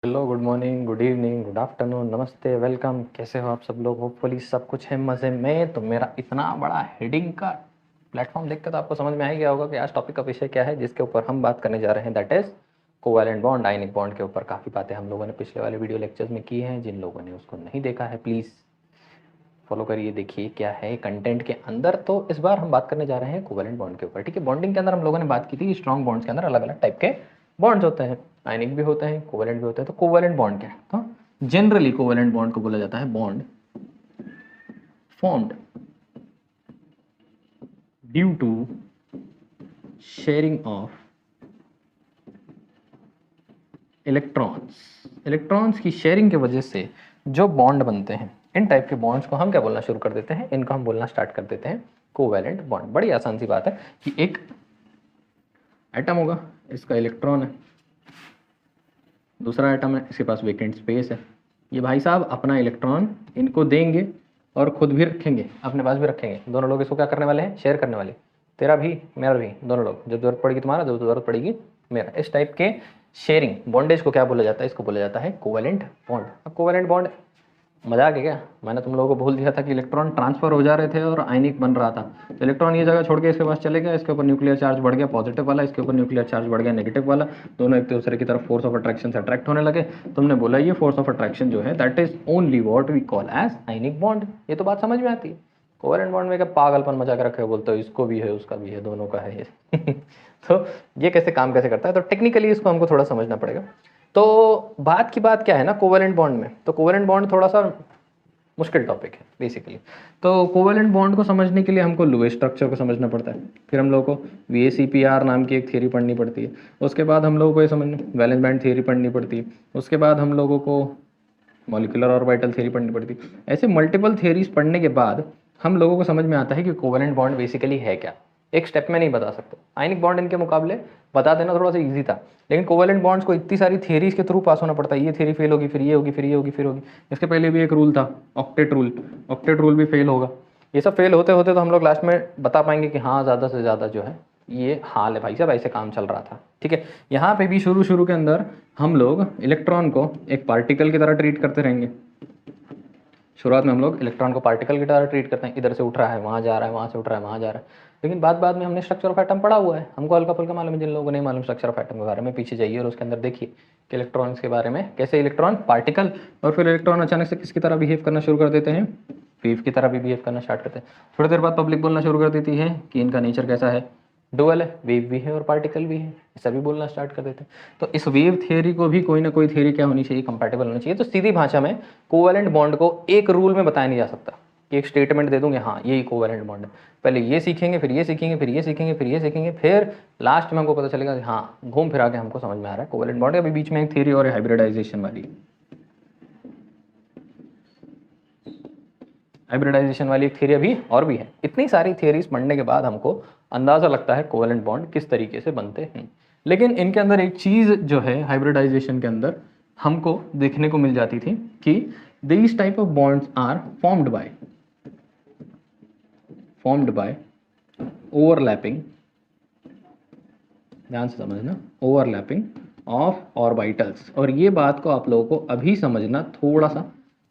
Hello, good morning, good evening, good afternoon, नमस्ते, welcome. कैसे हो आप सब लोग? होपफुली सब कुछ है मज़े में। तो मेरा इतना बड़ा हेडिंग का प्लेटफॉर्म देख कर तो आपको समझ में आ ही गया होगा कि आज टॉपिक का विषय क्या है, जिसके ऊपर हम बात करने जा रहे हैं। That is covalent bond, ionic bond के ऊपर काफ़ी बातें हम लोगों ने पिछले वाले वीडियो लेक्चर्स में की हैं। जिन लोगों ने उसको नहीं देखा है प्लीज़ फॉलो करिए, देखिए क्या है कंटेंट के अंदर। तो इस बार हम बात करने जा रहे हैं कोवैलेंट बॉन्ड के ऊपर। ठीक है, बॉन्डिंग के अंदर हम लोगों ने बात की थी स्ट्रॉन्ग बॉन्ड्स के अंदर अलग अलग टाइप के बॉन्ड्स होते हैं, आयनिक भी होते हैं, कोवैलेंट भी होते हैं। तो कोवैलेंट बॉन्ड क्या है? तो जनरली कोवैलेंट बॉन्ड को बोला जाता है bond formed due to sharing of electrons की शेयरिंग की वजह से जो बॉन्ड बनते हैं, इन टाइप के बॉन्ड्स को हम क्या बोलना शुरू कर देते हैं? इनको हम बोलना स्टार्ट कर देते हैं कोवैलेंट बॉन्ड। बड़ी आसान सी बात है कि एक एटम होगा, इसका इलेक्ट्रॉन है, दूसरा एटम है, इसके पास वेकेंट स्पेस है। ये भाई साहब अपना इलेक्ट्रॉन इनको देंगे और खुद भी रखेंगे, अपने पास भी रखेंगे। दोनों लोग इसको क्या करने वाले हैं? शेयर करने वाले। तेरा भी मेरा भी, दोनों लोग। जब जरूरत पड़ेगी तुम्हारा, जब जरूरत पड़ेगी मेरा। इस टाइप के शेयरिंग बॉन्डेज को क्या बोला जाता है? इसको बोला जाता है कोवैलेंट बॉन्ड। अब कोवैलेंट बॉन्ड मजाक है क्या? मैंने तुम लोगों को बोल दिया था कि इलेक्ट्रॉन ट्रांसफर हो जा रहे थे और आयनिक बन रहा था। तो इलेक्ट्रॉन ये जगह छोड़ के इसके पास चले गया, इसके ऊपर न्यूक्लियर चार्ज बढ़ गया पॉजिटिव वाला, इसके ऊपर न्यूक्लियर चार्ज बढ़ गया नेगेटिव वाला। दोनों एक दूसरे की तरफ फोर्स ऑफ अट्रैक्शन से अट्रैक्ट होने लगे। तुमने बोला ये फोर्स ऑफ अट्रैक्शन जो है that is only what we call as ionic bond. ये तो बात समझ में आती है। कोवैलेंट बॉन्ड में क्या पागलपन मचा के रखे हो? बोलते हो इसको भी है उसका भी है, दोनों का है ये। तो ये कैसे काम कैसे करता है? तो टेक्निकली इसको हमको थोड़ा समझना पड़ेगा। तो बात की बात क्या है ना कोवैलेंट बॉन्ड में, तो कोवैलेंट बॉन्ड थोड़ा सा मुश्किल टॉपिक है बेसिकली। तो कोवैलेंट बॉन्ड को समझने के लिए हमको लुईस स्ट्रक्चर को समझना पड़ता है। फिर हम लोगों को VACPR नाम की एक थ्योरी पढ़नी पड़ती है। उसके बाद हम लोगों को ये समझना वैलेंस बैंड थ्योरी पढ़नी पड़ती है। उसके बाद हम लोगों को मॉलिक्यूलर ऑर्बिटल थ्योरी पढ़नी पड़ती है। ऐसे मल्टीपल थ्योरीज पढ़ने के बाद हम लोगों को समझ में आता है कि कोवैलेंट बॉन्ड बेसिकली है क्या। एक स्टेप में नहीं बता सकते। आयनिक बॉन्ड इनके मुकाबले बता देना थोड़ा सा इजी था, लेकिन कोवैलेंट बॉन्ड्स को इतनी सारी थियरीज के थ्रू पास होना पड़ता है। ये थियरी फेल होगी, फिर ये होगी, फिर ये होगी, फिर होगी। इसके पहले भी एक रूल था ऑक्टेट रूल, ऑक्टेट रूल भी फेल होगा। ये सब फेल होते होते तो हम लोग लास्ट में बता पाएंगे कि हाँ ज़्यादा से ज़्यादा जो है ये हाल है भाई साहब, ऐसे काम चल रहा था। ठीक है, यहाँ पे भी शुरू शुरू के अंदर हम लोग इलेक्ट्रॉन को एक पार्टिकल की तरह ट्रीट करते रहेंगे। शुरुआत में हम लोग इलेक्ट्रॉन को पार्टिकल की तरह ट्रीट करते हैं, इधर से उठ रहा है वहाँ जा रहा है, वहाँ से उठ रहा है वहाँ जा रहा है। लेकिन बाद में हमने स्ट्रक्चर ऑफ एटम पढ़ा हुआ है, हमको हल्का फुल्का मालूम है। जिन लोगों को नहीं मालूम स्ट्रक्चर ऑफ एटम के बारे में, पीछे जाइए और उसके अंदर देखिए कि इलेक्ट्रॉन्स के बारे में, कैसे इलेक्ट्रॉन पार्टिकल और फिर इलेक्ट्रॉन अचानक से किसकी तरह बिहेव करना शुरू कर देते हैं? वेव की तरह भी बिहेव करना स्टार्ट करते हैं। थोड़ी देर बाद पब्लिक बोलना शुरू कर देती है कि इनका नेचर कैसा है, डुअल है, वेव भी है और पार्टिकल भी है, ऐसा भी बोलना स्टार्ट कर देते हैं। तो इस वेव थ्योरी को भी कोई ना कोई थ्योरी क्या होनी चाहिए? कंपैटिबल होनी चाहिए। तो सीधी भाषा में कोवैलेंट बॉन्ड को एक रूल में बताया नहीं जा सकता कि एक स्टेटमेंट दे दूंगे हाँ यही कोवैलेंट बॉन्ड है। पहले ये सीखेंगे, फिर ये सीखेंगे, फिर ये सीखेंगे, फिर ये सीखेंगे, फिर लास्ट में हमको पता चलेगा कि हाँ घूम फिरा के हमको समझ में आ रहा है कोवैलेंट बॉन्ड। अभी बीच में एक थ्योरी और है हाइब्रिडाइजेशन वाली, हाइब्रिडाइजेशन वाली एक थ्योरी अभी और भी है। इतनी सारी थ्योरीज पढ़ने के बाद हमको अंदाज़ा लगता है कोवैलेंट बॉन्ड किस तरीके से बनते हैं। लेकिन इनके अंदर एक चीज़ जो है हाइब्रिडाइजेशन के अंदर हमको देखने को मिल जाती थी कि these type of bonds are formed by overlapping, ध्यान से समझना, ओवरलैपिंग ऑफ ऑर्बिटल्स। और ये बात को आप लोगों को अभी समझना थोड़ा सा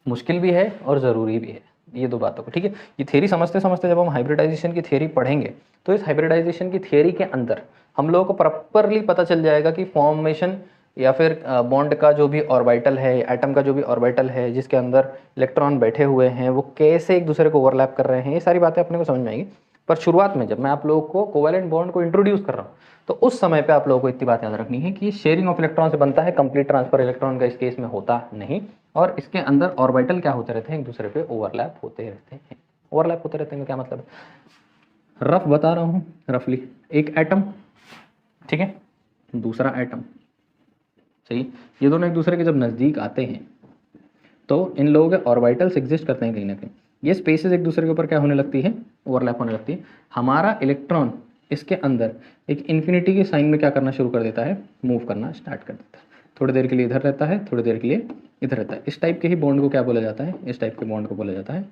मुश्किल भी है और ज़रूरी भी है, ये दो बातों को। ठीक है, ये थ्योरी समझते समझते जब हम हाइब्रिडाइजेशन की थ्योरी पढ़ेंगे तो इस हाइब्रिडाइजेशन की थ्योरी के अंदर हम लोगों को प्रॉपरली पता चल जाएगा कि फॉर्मेशन या फिर बॉन्ड का जो भी ऑर्बिटल है, एटम का जो भी ऑर्बिटल है जिसके अंदर इलेक्ट्रॉन बैठे हुए हैं, वो कैसे एक दूसरे को ओवरलैप कर रहे हैं, ये सारी बातें अपने को समझ में आएंगी। पर शुरुआत में जब मैं आप लोगों को कोवैलेंट बॉन्ड को इंट्रोड्यूस कर रहा हूँ तो उस समय पे आप लोगों को इतनी बात याद रखनी है कि शेयरिंग ऑफ इलेक्ट्रॉन से बनता है, कंप्लीट ट्रांसफर इलेक्ट्रॉन का इस केस में होता नहीं। और इसके अंदर ऑर्बिटल क्या होते रहते हैं? एक दूसरे पे ओवरलैप होते रहते हैं। ओवरलैप होते रहते हैं क्या मतलब? रफ बता रहा हूँ, रफली एक एटम, ठीक है, दूसरा एटम, सही, ये दोनों एक दूसरे के जब नज़दीक आते हैं तो इन लोगों के ऑर्बिटल्स एग्जिस्ट करते हैं कहीं ना कहीं। ये स्पेसेस एक दूसरे के ऊपर क्या होने लगती है? ओवरलैप होने लगती है। हमारा इलेक्ट्रॉन इसके अंदर एक इन्फिनिटी के साइन में क्या करना शुरू कर देता है? मूव करना स्टार्ट कर देता है। थोड़ी देर के लिए इधर रहता है, थोड़ी देर के लिए इधर रहता है। इस टाइप के ही बॉन्ड को क्या बोला जाता है? इस टाइप के बॉन्ड को बोला जाता है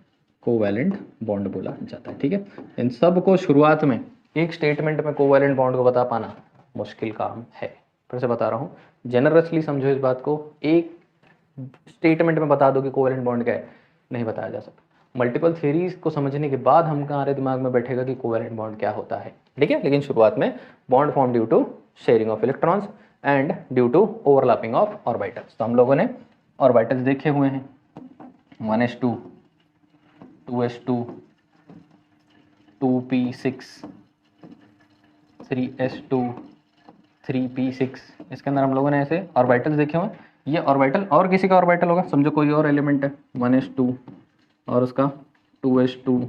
कोवैलेंट बॉन्ड बोला जाता है। ठीक है, इन सब को शुरुआत में एक स्टेटमेंट में कोवैलेंट बॉन्ड को बता पाना मुश्किल काम है। फिर से बता रहा हूँ, जनरसली समझो इस बात को, एक स्टेटमेंट में बता दो कि कोवेलेंट बॉन्ड क्या है, नहीं बताया जा सकता। मल्टीपल थियरीज को समझने के बाद हमारे दिमाग में बैठेगा कि कोवेलेंट बॉन्ड क्या होता है, ठीक है। लेकिन शुरुआत में bond form due to sharing of electrons and due to overlapping of orbitals. तो हम लोगों ने ऑर्बिटल्स देखे हुए हैं, 1s2, 2s2, 2p6, 3s2, 3p6, इसके अंदर हम लोगों ने ऐसे ऑर्बिटल्स देखे हुए हैं। ये ऑर्बिटल और किसी का ऑर्बिटल होगा, समझो कोई और एलिमेंट है 1s2 और उसका 2s2,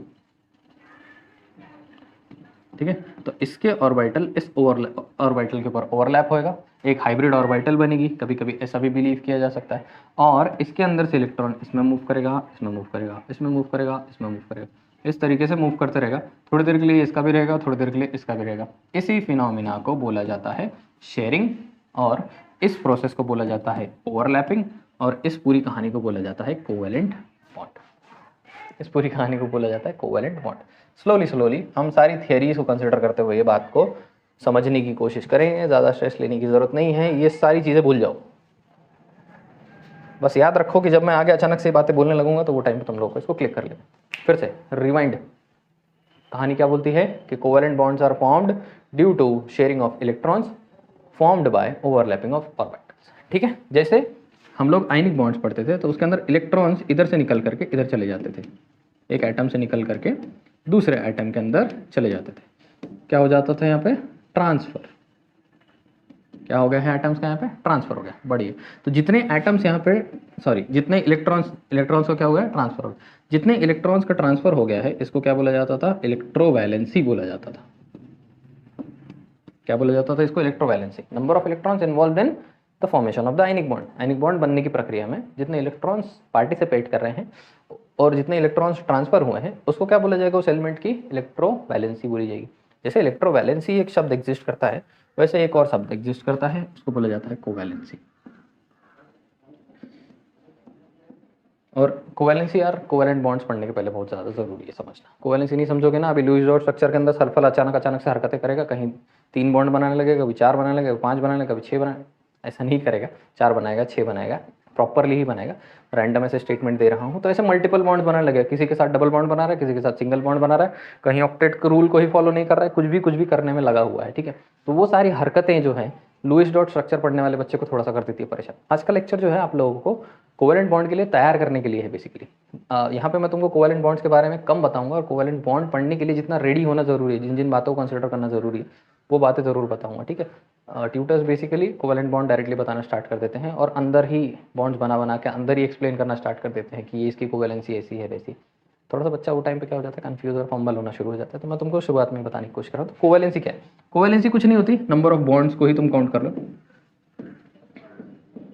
ठीक है। तो इसके ऑर्बिटल इस ऑर्बिटल के ऊपर ओवरलैप होएगा, एक हाइब्रिड ऑर्बिटल बनेगी, कभी कभी ऐसा भी बिलीव किया जा सकता है। और इसके अंदर से इलेक्ट्रॉन इसमें मूव करेगा, इसमें मूव करेगा, इसमें मूव करेगा, इसमें मूव करेगा, इस तरीके से मूव करते रहेगा। थोड़ी देर के लिए इसका भी रहेगा, थोड़ी देर के लिए इसका भी रहेगा। इसी फिनोमिना को बोला जाता है शेयरिंग, और इस प्रोसेस को बोला जाता है ओवरलैपिंग, और इस पूरी कहानी को बोला जाता है कोवेलेंट बॉन्ड। इस पूरी कहानी को बोला जाता है कोवेलेंट बॉन्ड। स्लोली हम सारी थियरीज को कंसिडर करते हुए ये बात को समझने की कोशिश करेंगे। ज़्यादा स्ट्रेस लेने की ज़रूरत नहीं है, ये सारी चीज़ें भूल जाओ। बस याद रखो कि जब मैं आगे अचानक से बातें बोलने लगूंगा तो वो टाइम पे तुम लोग को इसको क्लिक कर लेना। फिर से रिवाइंड, कहानी क्या बोलती है कि covalent bonds are formed due to sharing of electrons formed by overlapping of orbitals, ठीक है। जैसे हम लोग आयनिक बॉन्ड्स पढ़ते थे तो उसके अंदर इलेक्ट्रॉन्स इधर से निकल करके इधर चले जाते थे, एक एटम से निकल करके दूसरे एटम के अंदर चले जाते थे। क्या हो जाता था यहाँ पे? ट्रांसफर। क्या हो गया है? एटम्स का यहाँ पे ट्रांसफर हो गया। बढ़िया। तो जितने एटम्स यहाँ पे जितने इलेक्ट्रॉन्स को क्या हो गया? ट्रांसफर हो गया। जितने इलेक्ट्रॉन्स का ट्रांसफर हो गया है इसको क्या बोला जाता था? इलेक्ट्रोवैलेंसी बोला जाता था। क्या बोला जाता था इसको? Electrovalency. Number of electrons involve in the formation of the ionic bond. Ionic bond बनने की प्रक्रिया में जितने इलेक्ट्रॉन्स पार्टिसिपेट कर रहे हैं और जितने इलेक्ट्रॉन्स ट्रांसफर हुए हैं उसको क्या बोला जाएगा? उस एलिमेंट की इलेक्ट्रोवैलेंसी बोली जाएगी। जैसे इलेक्ट्रोवैलेंसी एक शब्द एग्जिस्ट करता है वैसे एक और शब्द एग्जिस्ट करता है, उसको बोला जाता है कोवैलेंसी। और कोवैलेंसी यार कोवैलेंट बॉन्ड्स पढ़ने के पहले बहुत ज़्यादा ज़रूरी है समझना। कोवैलेंसी नहीं समझोगे ना, अभी लुईस डॉट स्ट्रक्चर के अंदर सल्फर अचानक से हरकतें करेगा, कहीं 3 बॉन्ड बनाने लगेगा, कभी 4 बनाने लगेगा, 5 बनाने लगेगा, कभी 6 बनाने, ऐसा नहीं करेगा। 4 बनाएगा, 6 बनाएगा, प्रॉपरली ही बनाएगा। रैंडम ऐसे स्टेटमेंट दे रहा हूँ तो ऐसे मल्टीपल बॉन्ड बनाने लगेगा, किसी के साथ डबल बॉन्ड बना रहा है, किसी के साथ सिंगल बॉन्ड बना रहा है, कहीं ऑक्टेट के रूल को ही फॉलो नहीं कर रहा है, कुछ भी करने में लगा हुआ है, ठीक है। तो वो सारी हरकतें जो है लुईस डॉट स्ट्रक्चर पढ़ने वाले बच्चे को थोड़ा सा कर देती है परेशान। आज का लेक्चर जो है आप लोगों को कोवैलेंट बॉन्ड के लिए तैयार करने के लिए है बेसिकली। यहाँ पे मैं तुमको कोवैलेंट बॉन्ड्स के बारे में कम बताऊंगा और कोवैलेंट बॉन्ड पढ़ने के लिए जितना रेडी होना जरूरी है, जिन जिन बातों को कंसिडर करना जरूरी है वो बातें जरूर बताऊंगा, ठीक है। Tutors basically covalent bond directly बताना स्टार्ट कर देते हैं और अंदर ही बॉन्ड्स बना के अंदर ही एक्सप्लेन करना स्टार्ट कर देते हैं कि ये इसकी कोवैलेंसी ऐसी है वैसी। थोड़ा सा बच्चा वो टाइम पे क्या हो जाता है? कंफ्यूज और फंबल होना शुरू हो जाता है। तो मैं तुमको शुरुआत में बताने की कोशिश कर रहा हूँ। तो कोवैलेंसी क्या है? कोवैलेंसी कुछ नहीं होती, नंबर ऑफ बॉन्ड्स को ही तुम काउंट कर लो,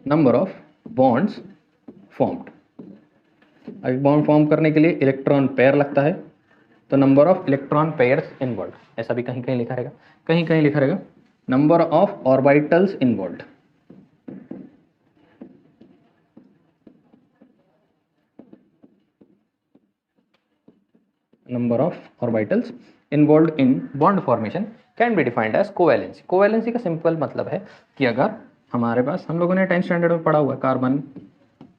नंबर ऑफ बॉन्ड्स फॉर्म्ड। अब बॉन्ड फॉर्म करने के लिए इलेक्ट्रॉन पेयर लगता है, तो number of electron pairs involve, ऐसा भी कहीं कहीं लिखा रहेगा, कहीं कहीं लिखा रहेगा number of orbitals involve. Number of orbitals involve in bond formation can be defined as covalency. Covalency का सिंपल मतलब है कि अगर हमारे पास, हम लोगों ने 10th स्टैंडर्ड में पढ़ा हुआ है, कार्बन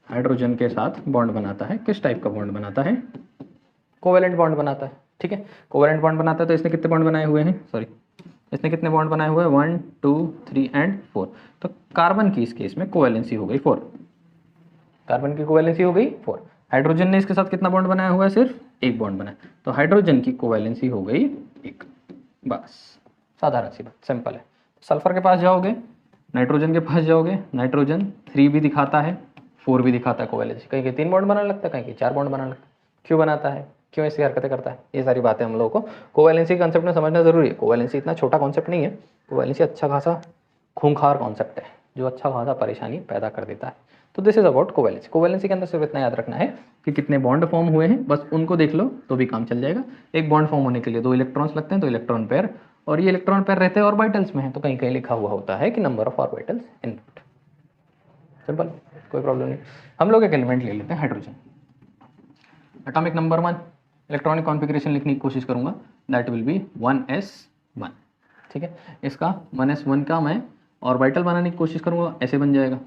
हाइड्रोजन के साथ बॉन्ड बनाता है, किस टाइप का बॉन्ड बनाता है? कोवैलेंट बॉन्ड बनाता है, ठीक है। कोवैलेंट बॉन्ड बनाता है तो इसने कितने बॉन्ड बनाए हुए हैं? इसने कितने बॉन्ड बनाए हुए हैं? 1 2 3 एंड 4। तो कार्बन की इस केस में कोवैलेंसी हो गई 4। कार्बन की कोवैलेंसी हो गई 4। हाइड्रोजन ने इसके साथ कितना बॉन्ड बनाया हुआ है? सिर्फ एक बॉन्ड बनाया, तो हाइड्रोजन की कोवैलेंसी हो गई 1। बस साधारण सी बात, सिंपल है। सल्फर के पास जाओगे, नाइट्रोजन के पास जाओगे, नाइट्रोजन 3 भी दिखाता है, 4 भी दिखाता है कोवैलेंसी। कहीं के 3 बॉन्ड बनाने लगता है, कहीं के 4 बॉन्ड बनाने लगता है। क्यों बनाता है? क्यों ऐसी हरकतें करता है? ये सारी बातें हम लोगों को कोवैलेंसी कॉन्सेप्ट में समझना जरूरी है। कोवैलेंसी इतना छोटा कॉन्सेप्ट नहीं है, कोवैलेंसी अच्छा खासा खूंखार कॉन्सेप्ट है जो अच्छा खासा परेशानी पैदा कर देता है। तो this is about covalency. Covalency के अंदर सिर्फ इतना याद रखना है कि कितने बॉन्ड फॉर्म हुए हैं, बस उनको देख लो तो भी काम चल जाएगा। एक बॉन्ड फॉर्म होने के लिए 2 इलेक्ट्रॉन्स लगते हैं, तो इलेक्ट्रॉन पेयर, और ये इलेक्ट्रॉन पेयर रहते हैं ऑर्बिटल्स में है, तो कहीं कहीं लिखा हुआ होता है कि number of orbitals involved. Simple, कोई प्रॉब्लम नहीं। हम लोग एक एलिमेंट ले लेते हैं hydrogen. Atomic number 1, electronic configuration लिखने की कोशिश करूंगा, दैट विल बी 1s1, ठीक है। इसका 1s1 का मैं ऑर्बिटल बनाने की कोशिश करूँगा ऐसे बन जाएगा,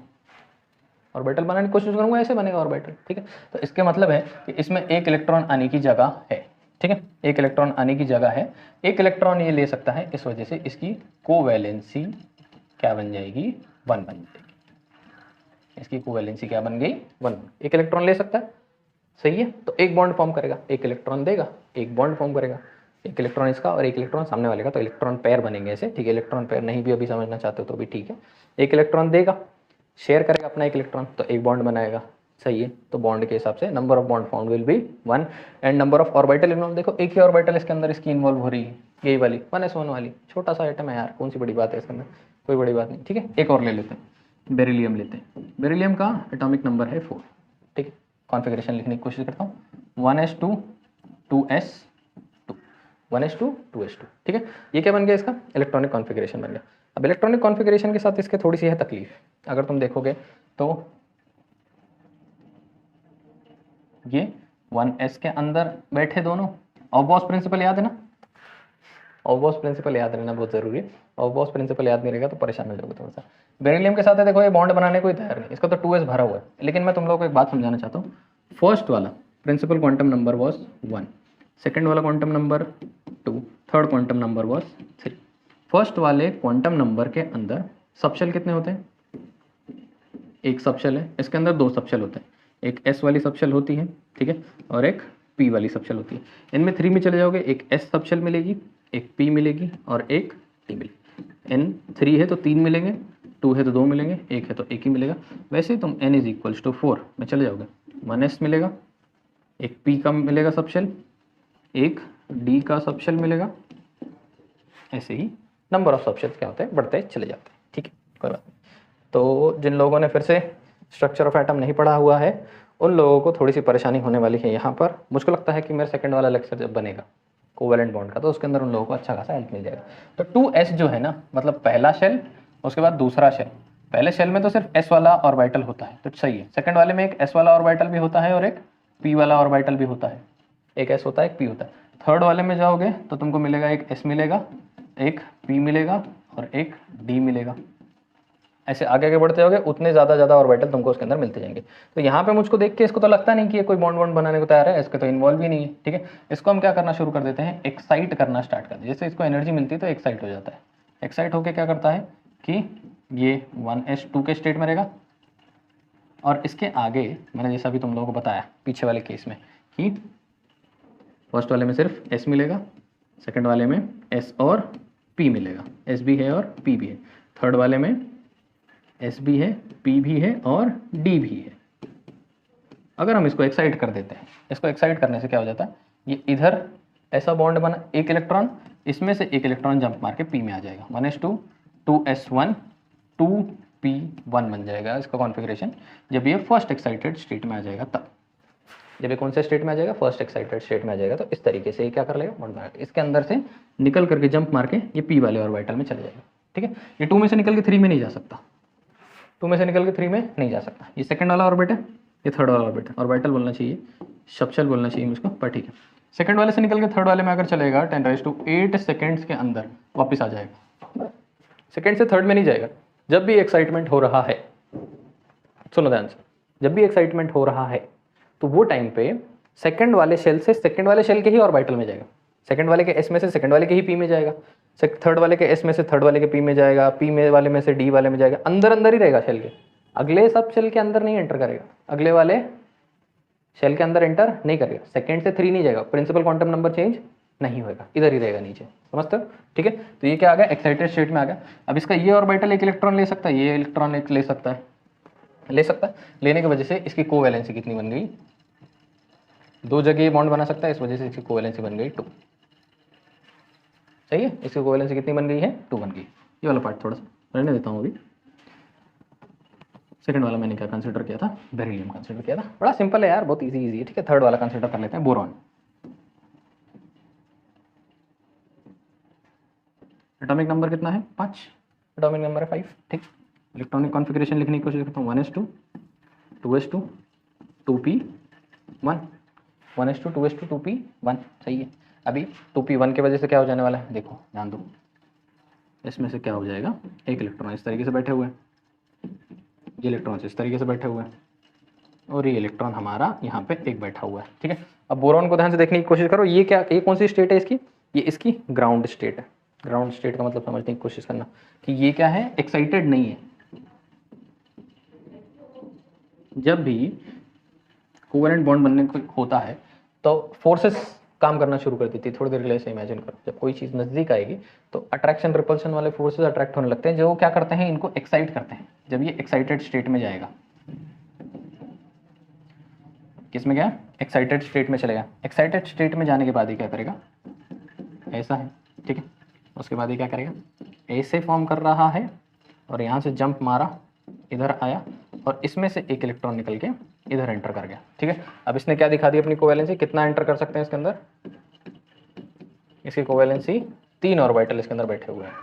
ऑर्बिटल बनाने की कोशिश करूँगा ऐसे बनेगा ऑर्बिटल, ठीक है। तो इसके मतलब है कि इसमें एक इलेक्ट्रॉन आने की जगह है, ठीक है, एक इलेक्ट्रॉन आने की जगह है, एक इलेक्ट्रॉन ये ले सकता है, इस वजह से इसकी कोवैलेंसी क्या बन जाएगी, 1 बन जाएगी। इसकी कोवैलेंसी क्या बन गई, 1। एक इलेक्ट्रॉन ले सकता है, सही है, तो एक बॉन्ड फॉर्म करेगा, एक इलेक्ट्रॉन देगा, एक बॉन्ड फॉर्म करेगा, एक इलेक्ट्रॉन इसका और एक इलेक्ट्रॉन सामने वाले का, तो इलेक्ट्रॉन पेयर बनेंगे ऐसे, ठीक है। इलेक्ट्रॉन पेयर नहीं भी अभी समझना चाहते हो तो भी ठीक है। एक इलेक्ट्रॉन देगा, शेयर करेगा अपना एक इलेक्ट्रॉन, तो एक बॉन्ड बनाएगा, सही है। तो बॉन्ड के हिसाब से number of bond found will be 1 and number of orbital involve, देखो एक ही ऑर्बिटल इसके अंदर इसकी इन्वॉल्व हो रही है, यही वाली 1s1 वाली, छोटा सा आइटम है यार, कौन सी बड़ी बात है इसके अंदर, कोई बड़ी बात नहीं, ठीक है। एक और ले लेते हैं, बेरिलियम लेते हैं। बेरिलियम का एटॉमिक नंबर है 4, ठीक है। कॉन्फ़िगरेशन लिखने की कोशिश करता हूँ, 1s2 2s2 1s2 2s2, ठीक है। ये क्या बन गया, इसका इलेक्ट्रॉनिक कॉन्फ़िगरेशन बन गया। अब इलेक्ट्रॉनिक कॉन्फ़िगरेशन के साथ इसके थोड़ी सी है तकलीफ, अगर तुम देखोगे तो ये 1s के अंदर बैठे दोनों, ऑफ-बॉस प्रिंसिपल याद है ना, ऑफ-बॉस प्रिंसिपल याद रहना बहुत जरूरी है, ऑफ-बॉस प्रिंसिपल याद नहीं रहेगा तो परेशान हो जाओगे थोड़ा सा। बेरिलियम के साथ है, देखो ये बॉन्ड बनाने को ही तैयार नहीं, इसका तो 2s भरा हुआ है, लेकिन मैं तुम लोगों को एक बात समझाना चाहता हूँ। फर्स्ट वाला principal quantum number was 1, second वाला quantum number 2, third quantum number was 3। First वाले क्वांटम नंबर के अंदर सबशेल कितने होते हैं, एक सबशेल है, इसके अंदर 2 सबशेल होते हैं, एक s वाली सबशेल होती है, ठीक है, और एक p वाली सबशेल होती है। इनमें 3 में चले जाओगे, एक s सबशेल मिलेगी, एक p मिलेगी और एक t मिलेगी। n 3 है तो 3 मिलेंगे, 2 है तो 2 मिलेंगे, 1 है तो 1 ही मिलेगा। वैसे ही तुम n = 4 में चले जाओगे, 1s मिलेगा, एक p का मिलेगा सबशेल, एक d का सबशेल मिलेगा, ऐसे ही नंबर ऑफ सबशेल्स क्या होते हैं, बढ़ते चले जाते हैं, ठीक है, कोई बात नहीं। तो जिन लोगों ने फिर से स्ट्रक्चर ऑफ एटम नहीं पढ़ा हुआ है उन लोगों को थोड़ी सी परेशानी होने वाली है यहाँ पर। मुझको लगता है कि मेरा सेकंड वाला लेक्चर जब बनेगा कोवैलेंट बॉन्ड का, तो उसके अंदर उन लोगों को अच्छा खासा हेल्प मिल जाएगा। तो 2s जो है ना, मतलब पहला शेल, उसके बाद दूसरा शेल। पहले शेल में तो सिर्फ s वाला ऑर्बिटल होता है, तो सही है। सेकंड वाले में एक s वाला ऑर्बिटल भी होता है और एक p वाला ऑर्बिटल भी होता है, एक s होता है एक p होता है। थर्ड वाले में जाओगे तो तुमको मिलेगा एक s मिलेगा, एक p मिलेगा और एक d मिलेगा। ऐसे आगे आगे बढ़ते जाओगे उतने ज़्यादा ऑर्बिटल तुमको उसके अंदर मिलते जाएंगे। तो यहाँ पे मुझको देख के इसको तो लगता नहीं कि ये कोई बॉन्ड वॉन्ड बनाने को तैयार है, इसके तो इन्वॉल्व ही नहीं है, ठीक है। इसको हम क्या करना शुरू कर देते हैं, एक्साइट करना स्टार्ट कर देते हैं। जैसे इसको एनर्जी मिलती है तो एक्साइट हो जाता है, एक्साइट होकर क्या करता है कि ये 1s2 के स्टेट में रहेगा, और इसके आगे मैंने जैसा अभी तुम लोगों को बताया पीछे वाले केस में कि फर्स्ट वाले में सिर्फ s मिलेगा, सेकेंड वाले में s और p मिलेगा, s भी है और p भी है, थर्ड वाले में S भी है, P भी है और D भी है। अगर हम इसको एक्साइट कर देते हैं, इसको एक्साइट करने से क्या हो जाता है, ये इधर ऐसा बॉन्ड बना, एक इलेक्ट्रॉन इसमें से एक इलेक्ट्रॉन जंप मार के P में आ जाएगा, 1s2 2s1 2p1 बन जाएगा इसका कॉन्फ़िगरेशन। जब ये फर्स्ट एक्साइटेड स्टेट में आ जाएगा तब, जब ये कौन से स्टेट में आ जाएगा, फर्स्ट एक्साइटेड स्टेट में आ जाएगा, तो इस तरीके से ये क्या कर लेगा, बॉन्ड बना के इसके अंदर से निकल करके जंप मार के ये P वाले ऑर्बिटल में चले जाएगा, ठीक है। ये 2 में से निकल के 3 में नहीं जा सकता, 2 में से निकल के 3 में नहीं जा सकता। ये सेकंड वाला ऑर्बिट है, ये थर्ड वाला ऑर्बिट है, ऑर्बिटल बोलना चाहिए, सबशेल बोलना चाहिए मुझको, पर ठीक है। सेकंड वाले से निकल के थर्ड वाले में अगर चलेगा 10⁸ सेकंड्स के अंदर वापस आ जाएगा, सेकंड से थर्ड में नहीं जाएगा। जब भी एक्साइटमेंट हो रहा है, सुनो ध्यान से, जब भी एक्साइटमेंट हो रहा है तो वो टाइम पे सेकंड वाले शेल से सेकंड वाले शेल के ही ऑर्बिटल में जाएगा, सेकंड वाले के एस में से सेकंड वाले के ही पी में जाएगा, थर्ड वाले के एस में से थर्ड वाले के पी में जाएगा, पी में वाले में से डी वाले में जाएगा, अंदर अंदर ही रहेगा शेल के, अगले सब शेल के अंदर नहीं एंटर करेगा, अगले वाले शेल के अंदर एंटर नहीं करेगा, सेकंड से 3 नहीं जाएगा, प्रिंसिपल क्वांटम नंबर चेंज नहीं होगा, इधर ही रहेगा नीचे, समझते हो, ठीक है। तो ये क्या आ गया, एक्साइटेड स्टेट में आ गया। अब इसका ये ऑर्बिटल एक इलेक्ट्रॉन ले सकता है, ये इलेक्ट्रॉन ले सकता है, लेने की वजह से इसकी कोवैलेंसी कितनी बन गई, 2 जगह बॉन्ड बना सकता है, इस वजह से इसकी कोवैलेंसी बन गई 2, सही है। इसकी कोवैलेंसी कितनी बन गई है, 2 बन गई। ये वाला पार्ट थोड़ा सा रहने देता हूँ अभी। सेकंड वाला मैंने क्या कंसीडर किया था, बेरिलियम कंसीडर किया था, बड़ा सिंपल है यार, बहुत इजी है, ठीक है। थर्ड वाला कंसीडर कर लेते हैं, बोरॉन। एटॉमिक नंबर कितना है, 5, एटॉमिक नंबर है 5, ठीक। इलेक्ट्रॉनिक कॉन्फ़िगरेशन लिखने की कोशिश करता हूँ, 1s2 2s2 2p1, 1s2 2s2 2p1, सही है। अभी 2p1 की वजह से क्या हो जाने वाला है, देखो ध्यान दो, इसमें से क्या हो जाएगा, एक इलेक्ट्रॉन इस तरीके से बैठे हुए हैं, ये इलेक्ट्रॉन इस तरीके से बैठे हुए हैं, और ये इलेक्ट्रॉन हमारा यहाँ पे एक बैठा हुआ है। ठीक है, अब बोरॉन को ध्यान से देखने की कोशिश करो, ये क्या, ये कौन सी स्टेट है इसकी, ये इसकी ग्राउंड स्टेट है। ग्राउंड स्टेट का मतलब समझने की कोशिश करना कि ये क्या है, एक्साइटेड नहीं है। जब भी कोवेलेंट बॉन्ड बनने को होता है तो फोर्सेस काम करना शुरू कर देती है। थोड़ी देर के लिए ऐसे इमेजिन करो, जब कोई चीज़ नज़दीक आएगी तो अट्रैक्शन रिपल्शन वाले फोर्सेस अट्रैक्ट होने लगते हैं, जो क्या करते हैं, इनको एक्साइट करते हैं। जब ये एक्साइटेड स्टेट में जाएगा, किस में गया, एक्साइटेड स्टेट में चलेगा। एक्साइटेड स्टेट में जाने के बाद ये क्या करेगा, ऐसा है, ठीक है, उसके बाद ये क्या करेगा, ऐसे फॉर्म कर रहा है, और यहाँ से जंप मारा, इधर आया, और इसमें से एक इलेक्ट्रॉन निकल के इधर एंटर कर गया। ठीक है, अब इसने क्या दिखा दी अपनी कोवैलेंसी, कितना एंटर कर सकते हैं इसके अंदर, इसकी कोवैलेंसी 3 ऑर्बिटल इसके अंदर बैठे हुए हैं।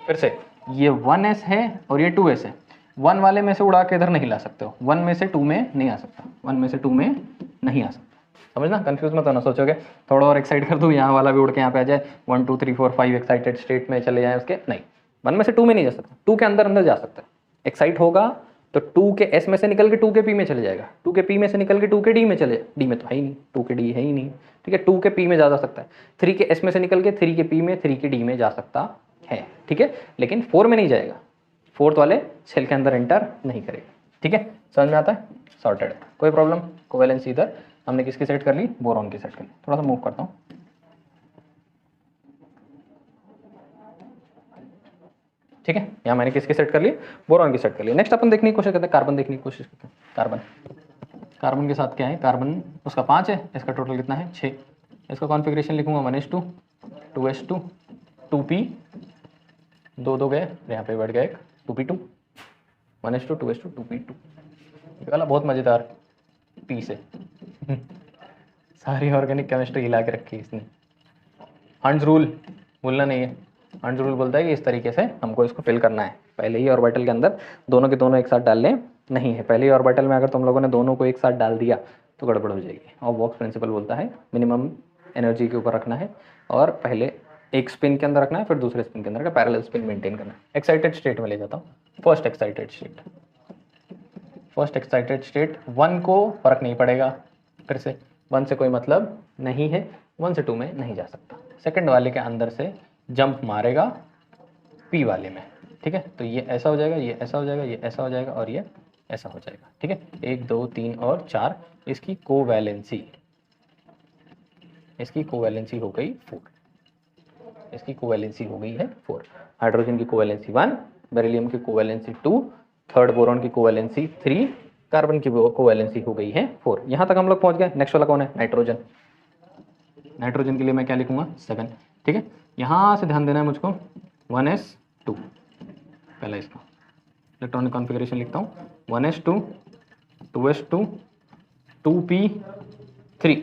फिर से ये 1s है और ये 2s है, 1 वाले में से उड़ा के इधर नहीं ला सकते हो, 1 में से 2 में नहीं आ सकता, 1 में से 2 में नहीं आ सकता। समझना, कंफ्यूज मत होना, सोचोगे थोड़ा और एक्साइट कर दूँ, यहाँ वाला भी उड़ के यहाँ पे आ जाए, 1 2 3 4 5 एक्साइटेड स्टेट में चले जाए उसके, नहीं, 1 में से 2 में नहीं जा सकता, 2 के अंदर अंदर जा सकता है। एक्साइट होगा तो 2 के S में से निकल के 2 के P में चले जाएगा, 2 के P में से निकल के 2 के D में चले, D में तो है ही नहीं, 2 के D है ही नहीं। ठीक है, 2 के P में जा सकता है, 3 के S में से निकल के 3 के P में, 3 के D में जा सकता है। ठीक है, लेकिन 4 में नहीं जाएगा, 4th वाले सेल के अंदर एंटर नहीं करेगा। ठीक है, समझ में आता है, सॉर्टेड, कोई प्रॉब्लम। कोवैलेंसी इधर हमने किसकी सेट कर ली, बोरॉन की सेट कर ली। थोड़ा सा मूव करता हूँ, ठीक है, यहाँ मैंने किसकी सेट कर ली, बोरॉन की सेट कर ली। नेक्स्ट अपन देखने की कोशिश करते हैं, कार्बन देखने की कोशिश करते हैं। कार्बन, कार्बन के साथ क्या है, कार्बन उसका 5 है, इसका टोटल कितना है 6। इसका कॉन्फ़िगरेशन लिखूंगा 1s2 2s2 2p, 2 2 गए, यहाँ पे बैठ गया एक 2p2, 1s2 2s2 2p2। ये वाला बहुत मज़ेदार पी से सारी ऑर्गेनिक केमिस्ट्री हिला के रखी है इसने। हंड्स रूल भूलना नहीं है, हंड्स रूल बोलता है कि इस तरीके से हमको इसको फिल करना है, पहले ही ऑर्बिटल के अंदर दोनों के दोनों एक साथ डालने नहीं है। पहले ही ऑर्बिटल में अगर तुम लोगों ने दोनों को एक साथ डाल दिया तो गड़बड़ हो जाएगी। और बॉक्स प्रिंसिपल बोलता है मिनिमम एनर्जी के ऊपर रखना है, और पहले एक स्पिन के अंदर रखना है, फिर दूसरे स्पिन के अंदर का पैरेलल स्पिन मेंटेन करना है। एक्साइटेड स्टेट में ले जाता हूँ, first excited state, first excited state 1 को फर्क नहीं पड़ेगा, फिर से 1 से कोई मतलब नहीं है, 1 से 2 में नहीं जा सकता। सेकंड वाले के अंदर से जंप मारेगा P वाले में। ठीक है, तो ये ऐसा हो जाएगा, ये ऐसा हो जाएगा, ये ऐसा हो जाएगा, और ये ऐसा हो जाएगा। ठीक है, 1 2 3 और 4 इसकी कोवैलेंसी, इसकी कोवैलेंसी हो गई 4, इसकी कोवैलेंसी हो गई है 4। हाइड्रोजन की कोवैलेंसी 1, बेरिलियम की कोवैलेंसी 2, थर्ड बोरॉन की कोवैलेंसी 3, कार्बन की कोवैलेंसी हो गई है 4। यहाँ तक हम लोग पहुँच गए। नेक्स्ट वाला कौन है, नाइट्रोजन। नाइट्रोजन के लिए मैं क्या लिखूंगा 7। ठीक है, यहाँ से ध्यान देना है मुझको, 1s2 पहला इसका इलेक्ट्रॉनिक कॉन्फ़िगरेशन लिखता हूँ, 1s2 2s2 2p3,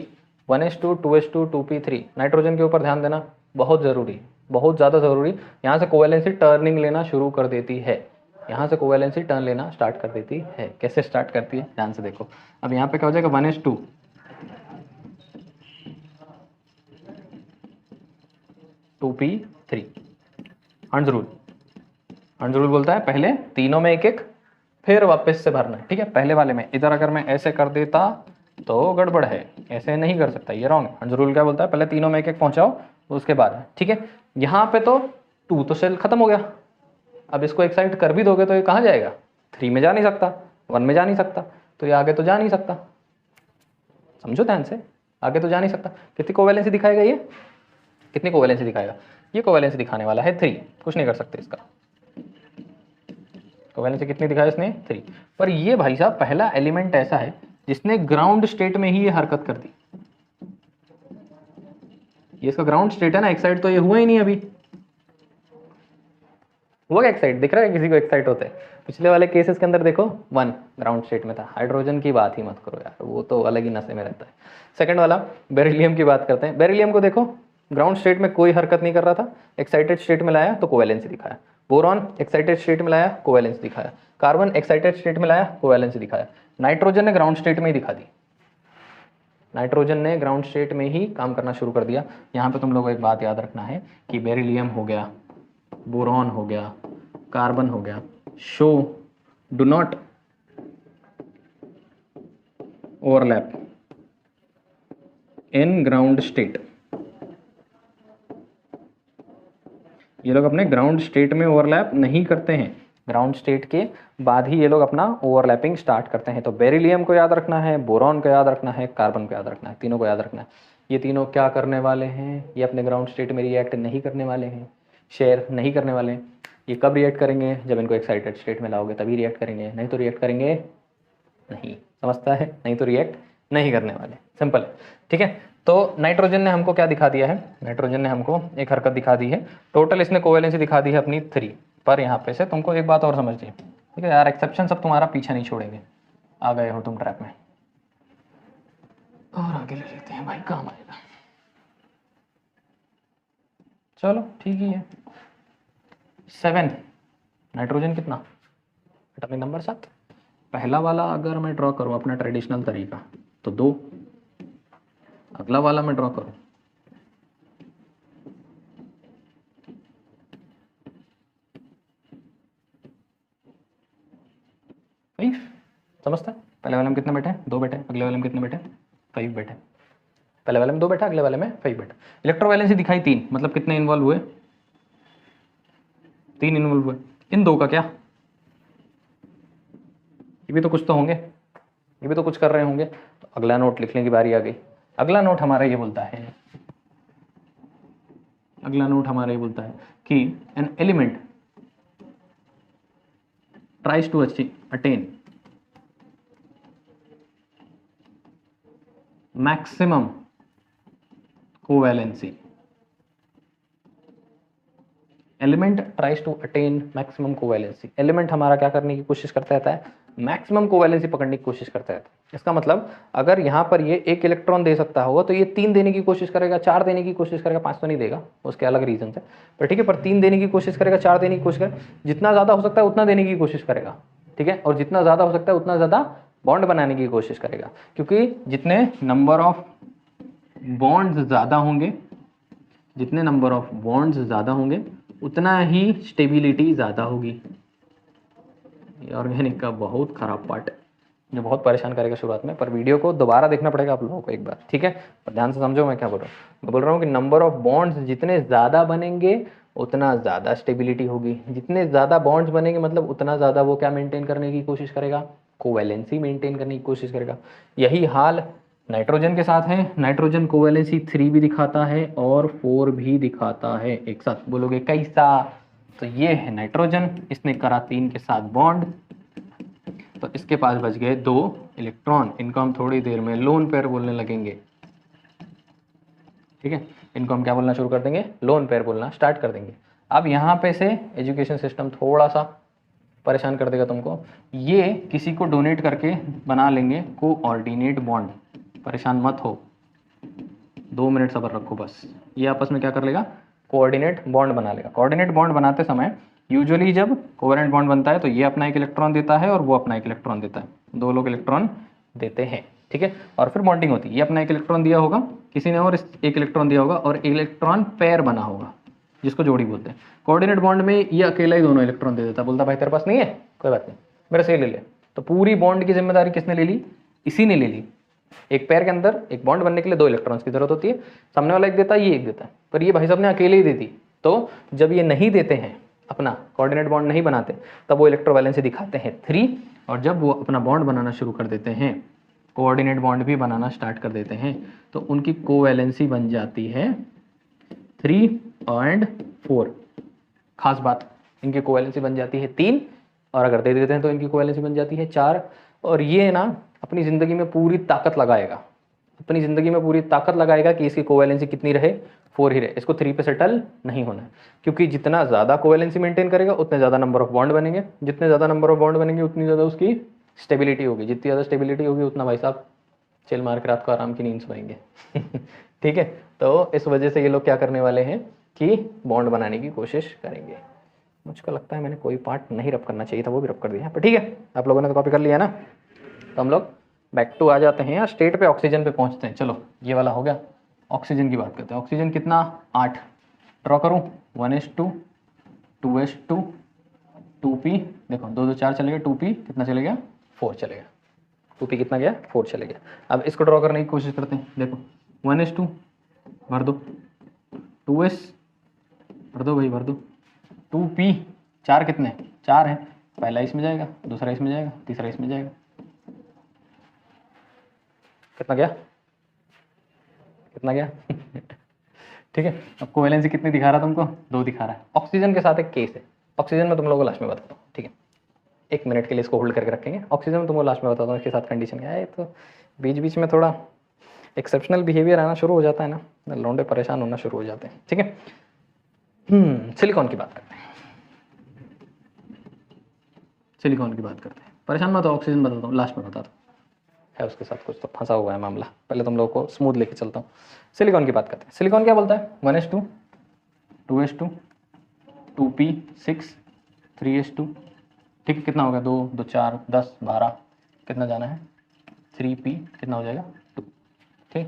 1s2 2s2 2p3। Nitrogen के ऊपर ध्यान देना, बहुत ज़रूरी, बहुत ज़्यादा ज़रूरी। यहाँ से कोवैलेंसी टर्निंग लेना शुरू कर देती है, यहाँ से कोवैलेंसी टर्न लेना स्टार्ट कर देती है। कैसे स्टार्ट करती है, ध्यान से देखो। अब यहाँ पे क्या हो जाएगा, 1s2 2p3, Hund's rule. Hund's rule बोलता है पहले तीनों में एक एक, फिर वापस से भरना है। ठीक है, पहले वाले में इधर अगर मैं ऐसे कर देता तो गड़बड़ है, ऐसे नहीं कर सकता, ये रॉन्ग है। हंड्स रूल क्या बोलता है, पहले तीनों में एक एक पहुंचाओ, उसके बाद। ठीक है, यहाँ पे तो 2 तो सेल खत्म हो गया, अब इसको एक्साइट कर भी दोगे तो ये कहाँ जाएगा, 3 में जा नहीं सकता, 1 में जा नहीं सकता, तो ये आगे तो जा नहीं सकता। समझो ध्यान से, आगे तो जा नहीं सकता। कितनी कोवैलेंसी दिखाएगा ये, कितनी कोवैलेंसी दिखाएगा, ये कोवैलेंसी दिखाने वाला है 3, कुछ नहीं कर सकते इसका। कोवैलेंसी कितनी दिखाया इसने, 3। पर ये भाई साहब पहला एलिमेंट ऐसा है जिसने ग्राउंड स्टेट में ही ये हरकत कर दी। ये इसका ग्राउंड स्टेट है ना, एक्साइट तो ये हुआ ही नहीं अभी। हुआ क्या एक्साइट, दिख रहा है किसी को एक्साइट होते हैं? पिछले वाले केसेस के अंदर देखो 1 ग्राउंड स्टेट में था। हाइड्रोजन की बात ही मत करो यार, वो तो अलग ही नशे में रहता है। सेकंड वाला बेरिलियम की बात करते हैं। बेरिलियम को देखो, ग्राउंड स्टेट में कोई हरकत नहीं कर रहा था, एक्साइटेड स्टेट में लाया तो कोवैलेंसी दिखाया। बोरॉन एक्साइटेड स्टेट में लाया, कोवैलेंसी दिखाया। कार्बन एक्साइटेड स्टेट में लाया, कोवैलेंसी दिखाया। नाइट्रोजन ने ग्राउंड स्टेट में ही दिखा दी, नाइट्रोजन ने ग्राउंड स्टेट में ही काम करना शुरू कर दिया। यहाँ पे तुम लोगों को एक बात याद रखना है कि बेरिलियम हो गया, बोरॉन हो गया, कार्बन हो गया, show do not overlap in ground state. ये लोग अपने ग्राउंड स्टेट में ओवरलैप नहीं करते हैं, ग्राउंड स्टेट के बाद ही ये लोग अपना ओवरलैपिंग स्टार्ट करते हैं। तो बेरिलियम को याद रखना है, बोरॉन को याद रखना है, कार्बन को याद रखना है, तीनों को याद रखना है। ये तीनों क्या करने वाले हैं, ये अपने ग्राउंड स्टेट में रिएक्ट नहीं करने वाले हैं, शेयर नहीं करने वाले हैं। ये कब रिएक्ट करेंगे, जब इनको एक्साइटेड स्टेट में लाओगे तभी रिएक्ट करेंगे, नहीं तो रिएक्ट करेंगे नहीं। समझता है, नहीं तो रिएक्ट नहीं करने वाले, सिंपल है। ठीक है, तो नाइट्रोजन ने हमको क्या दिखा दिया है, नाइट्रोजन ने हमको एक हरकत दिखा दी है, टोटल इसने कोवेलेंसी दिखा दी है अपनी 3। पर यहाँ पे से तुमको एक बात और समझनी है, ठीक है यार, एक्सेप्शन सब तुम्हारा पीछा नहीं छोड़ेंगे, आ गए हो तुम ट्रैप में। और आगे ले लेते हैं भाई, काम आएगा। चलो ठीक ही है। 7 नाइट्रोजन कितना, एटॉमिक नंबर 7। पहला वाला अगर मैं ड्रॉ करूँ अपना ट्रेडिशनल तरीका तो 2, अगला वाला मैं ड्रॉ करूँ 5। समझता है, पहले वाले में कितने बैठे हैं, 2 बैठे, अगले वाले में कितने बैठे, 5 बैठे। पहले वाले में 2 बैठा, अगले वाले में 5 बैठा। इलेक्ट्रोवैलेंसी दिखाई 3, मतलब कितने इन्वॉल्व हुए, 3 इन्वॉल्व हुए। इन 2 का क्या, ये भी तो कुछ तो होंगे, ये भी तो कुछ कर रहे होंगे। तो अगला नोट लिखने की बारी आ गई। अगला नोट हमारा ये बोलता है, अगला नोट हमारा ये बोलता है कि an element tries to attain maximum covalency. Element tries to attain maximum covalency, element हमारा क्या करने की कोशिश करता रहता है, मैक्सिमम कोवैलेंसी पकड़ने की कोशिश करता है। इसका मतलब अगर यहाँ पर ये 1 इलेक्ट्रॉन दे सकता होगा तो ये 3 देने की कोशिश करेगा, 4 देने की कोशिश करेगा, 5 तो नहीं देगा, उसके अलग रीजन है, पर ठीक है, पर 3 देने की कोशिश करेगा, 4 देने की कोशिश करेगा, जितना ज़्यादा हो सकता है उतना देने की कोशिश करेगा। ठीक है, और जितना ज़्यादा हो सकता है उतना ज़्यादा बॉन्ड बनाने की कोशिश करेगा, क्योंकि जितने नंबर ऑफ बॉन्ड्स ज़्यादा होंगे, जितने नंबर ऑफ बॉन्ड्स ज़्यादा होंगे उतना ही स्टेबिलिटी ज़्यादा होगी। ये ऑर्गेनिक का बहुत ख़राब पार्ट है जो बहुत परेशान करेगा शुरुआत में, पर वीडियो को दोबारा देखना पड़ेगा आप लोगों को एक बार, ठीक है। पर ध्यान से समझो मैं क्या बोल रहा हूँ। मैं बोल रहा हूँ कि नंबर ऑफ बॉन्ड्स जितने ज़्यादा बनेंगे उतना ज़्यादा स्टेबिलिटी होगी, जितने ज़्यादा बॉन्ड्स बनेंगे मतलब उतना ज़्यादा वो क्या मेंटेन करने की कोशिश करेगा, कोवैलेंसी मेंटेन करने की कोशिश करेगा। यही हाल नाइट्रोजन के साथ है। नाइट्रोजन कोवैलेंसी 3 भी दिखाता है और 4 भी दिखाता है। एक साथ बोलोगे कैसा, तो ये है नाइट्रोजन, इसने करा 3 के साथ बॉन्ड, तो इसके पास बच गए 2 इलेक्ट्रॉन। इनको हम थोड़ी देर में लोन पेयर बोलने लगेंगे, ठीक है। इनको हम क्या बोलना शुरू कर देंगे, लोन पेयर बोलना स्टार्ट कर देंगे। अब यहाँ पे से एजुकेशन सिस्टम थोड़ा सा परेशान कर देगा तुमको। ये किसी को डोनेट करके बना लेंगे कोऑर्डिनेट बॉन्ड, परेशान मत हो, 2 मिनट सब्र रखो बस। ये आपस में क्या कर लेगा, कोऑर्डिनेट बॉन्ड बना लेगा। कोऑर्डिनेट बॉन्ड बनाते समय यूजुअली जब कोवेलेंट बॉन्ड बनता है तो ये अपना 1 इलेक्ट्रॉन देता है और वो अपना 1 इलेक्ट्रॉन देता है, 2 लोग इलेक्ट्रॉन देते हैं, ठीक है। और फिर बॉन्डिंग होती है, ये अपना 1 इलेक्ट्रॉन दिया होगा, किसी ने और 1 इलेक्ट्रॉन दिया होगा और इलेक्ट्रॉन पेयर बना होगा जिसको जोड़ी बोलते हैं। कोऑर्डिनेट बॉन्ड में ये अकेला ही दोनों इलेक्ट्रॉन दे देता है, बोलता भाई तेरे पास नहीं है कोई बात नहीं, मेरे से ले ले। तो पूरी बॉन्ड की जिम्मेदारी किसने ले ली, इसी ने ले ली। एक पेयर के अंदर एक बॉन्ड बनने के लिए 2 इलेक्ट्रॉन्स की जरूरत होती है, सामने वाला एक देता है, ये एक देता है, पर ये भाई साहब ने अकेले ही दे दी। तो जब ये नहीं देते हैं, अपना कोऑर्डिनेट बॉन्ड नहीं बनाते, तब वो इलेक्ट्रोवैलेंसी दिखाते हैं 3, और जब वो अपना बॉन्ड बनाना शुरू कर देते हैं, कोऑर्डिनेट बॉन्ड भी बनाना स्टार्ट कर देते हैं, तो उनकी कोवैलेंसी बन जाती है 3 और 4। खास बात, इनकी कोवैलेंसी बन जाती है 3, और अगर दे देते हैं तो इनकी कोवैलेंसी बन जाती है 4। और ये ना अपनी ज़िंदगी में पूरी ताकत लगाएगा, अपनी ज़िंदगी में पूरी ताकत लगाएगा कि इसकी कोवैलेंसी कितनी रहे, 4 ही रहे, इसको 3 पे सेटल नहीं होना है। क्योंकि जितना ज़्यादा कोवैलेंसी मेंटेन करेगा उतने ज़्यादा नंबर ऑफ बॉन्ड बनेंगे, जितने ज़्यादा नंबर ऑफ बॉन्ड बनेंगे उतनी ज़्यादा उसकी स्टेबिलिटी होगी, जितनी ज़्यादा स्टेबिलिटी होगी उतना भाई साहब चिल मार के रात को आराम की नींद सोएंगे ठीक है। तो इस वजह से ये लोग क्या करने वाले हैं कि बॉन्ड बनाने की कोशिश करेंगे। मुझको लगता है मैंने कोई पार्ट नहीं रब करना चाहिए था, वो भी रब कर दिया, पर ठीक है, आप लोगों ने तो कॉपी कर लिया ना। तो हम लोग बैक टू आ जाते हैं यार, स्टेट पे ऑक्सीजन पे पहुंचते हैं। चलो ये वाला हो गया, ऑक्सीजन की बात करते हैं। ऑक्सीजन कितना, 8 ड्रॉ करूँ, 1:2 2s2 2p, देखो 2 2 4 चलेगा, 2p कितना चलेगा 4 चलेगा, 2p कितना गया 4 चले गया। अब इसको ड्रॉ करने की कोशिश करते हैं, देखो 1s2 भर दो, 2s भर दो भाई भर दो, 2p 4 कितने 4 है, पहला इसमें जाएगा, दूसरा इसमें जाएगा, तीसरा इसमें जाएगा, कितना गया कितना गया ठीक है। अब कोवेलेंसी कितनी दिखा रहा है तुमको, 2 दिखा रहा है। ऑक्सीजन के साथ एक केस है, ऑक्सीजन में तुम लोगों को लास्ट में बताता हूँ, ठीक है 1 मिनट के लिए इसको होल्ड करके रखेंगे। ऑक्सीजन में तुमको लास्ट में बताता हूँ इसके साथ कंडीशन क्या है। तो बीच बीच में थोड़ा एक्सेप्शनल बिहेवियर आना शुरू हो जाता है ना, लौंडे परेशान होना शुरू हो जाते हैं, ठीक है। सिलिकॉन की बात करते हैं, सिलिकॉन की बात करते हैं, परेशान मत हो, ऑक्सीजन बताता हूँ लास्ट में बताता हूँ, है उसके साथ कुछ तो फंसा हुआ है मामला, पहले तुम लोगों को स्मूथ लेके चलता हूँ। सिलिकॉन की बात करते हैं, सिलिकॉन क्या बोलता है 1s2 2s2 2p 6 3s2, ठीक है कितना होगा 2 2 4 10 12, कितना जाना है 3p कितना हो जाएगा 2, ठीक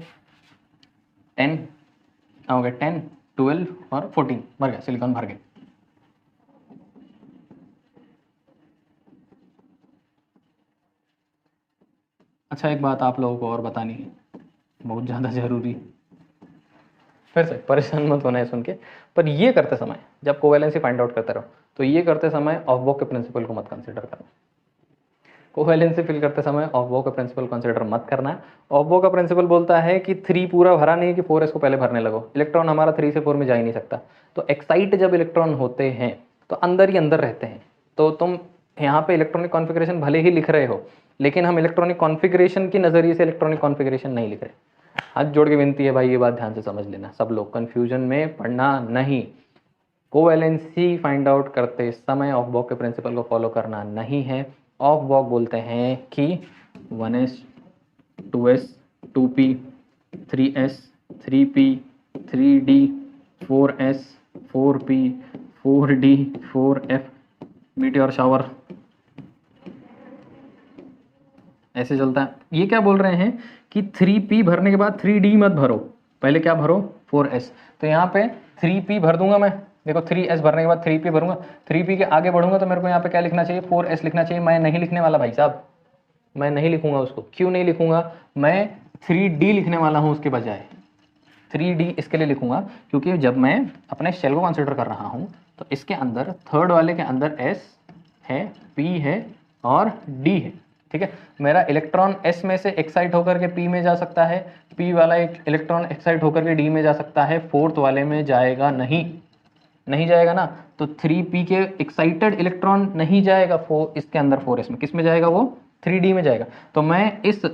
10 कितना हो गया 10 12 और 14 भर गया, सिलिकॉन भर गया। अच्छा एक बात आप लोगों को और बतानी है, बहुत ज़्यादा ज़रूरी, फिर से परेशान मत होना है सुन के, पर ये करते समय जब कोवेलेंसी फाइंड आउट करते रहो तो ये करते समय ऑफ-बॉक के प्रिंसिपल को मत कंसीडर करना। कोवेलेंसी फिल करते समय ऑफ-बॉक का प्रिंसिपल कंसीडर मत करना है। ऑफ-बॉक का प्रिंसिपल बोलता है कि 3 पूरा भरा नहीं है कि 4s को पहले भरने लगो, इलेक्ट्रॉन हमारा 3 से 4 में जा ही नहीं सकता। तो एक्साइट जब इलेक्ट्रॉन होते हैं तो अंदर ही अंदर रहते हैं, तो तुम यहाँ पे इलेक्ट्रॉनिक कॉन्फ़िगरेशन भले ही लिख रहे हो, लेकिन हम इलेक्ट्रॉनिक कॉन्फ़िगरेशन के नज़रिए से इलेक्ट्रॉनिक कॉन्फ़िगरेशन नहीं लिख रहे। हाथ जोड़ के विनती है भाई, ये बात ध्यान से समझ लेना, सब लोग कन्फ्यूजन में पढ़ना नहीं। कोवेलेंसी फाइंड आउट करते समय ऑफ-बॉक के प्रिंसिपल को फॉलो करना नहीं है। ऑफ-बॉक बोलते हैं कि 1s 2s 2p 3s 3p 3d 4s 4p 4d 4f, meteor shower ऐसे चलता है। ये क्या बोल रहे हैं कि 3p भरने के बाद 3d मत भरो, पहले क्या भरो 4s। तो यहाँ पे 3p भर दूंगा मैं, देखो 3s भरने के बाद 3p भरूंगा, 3p के आगे बढ़ूंगा तो मेरे को यहाँ पे क्या लिखना चाहिए 4s लिखना चाहिए। मैं नहीं लिखने वाला भाई साहब, मैं नहीं लिखूंगा उसको। क्यों नहीं लिखूंगा, मैं 3d लिखने वाला हूँ उसके बजाय। 3d इसके लिए लिखूंगा क्योंकि जब मैं अपने शेल को कंसिडर कर रहा हूँ तो इसके अंदर थर्ड वाले के अंदर s है, p है और d है, ठीक है। मेरा इलेक्ट्रॉन s में से एक्साइट होकर के p में जा सकता है, p वाला एक इलेक्ट्रॉन एक्साइट होकर के d में जा सकता है, फोर्थ वाले में जाएगा नहीं, नहीं जाएगा ना। तो 3p के एक्साइटेड इलेक्ट्रॉन नहीं जाएगा इसके अंदर 4s में, किस में जाएगा वो 3d में जाएगा। तो मैं इस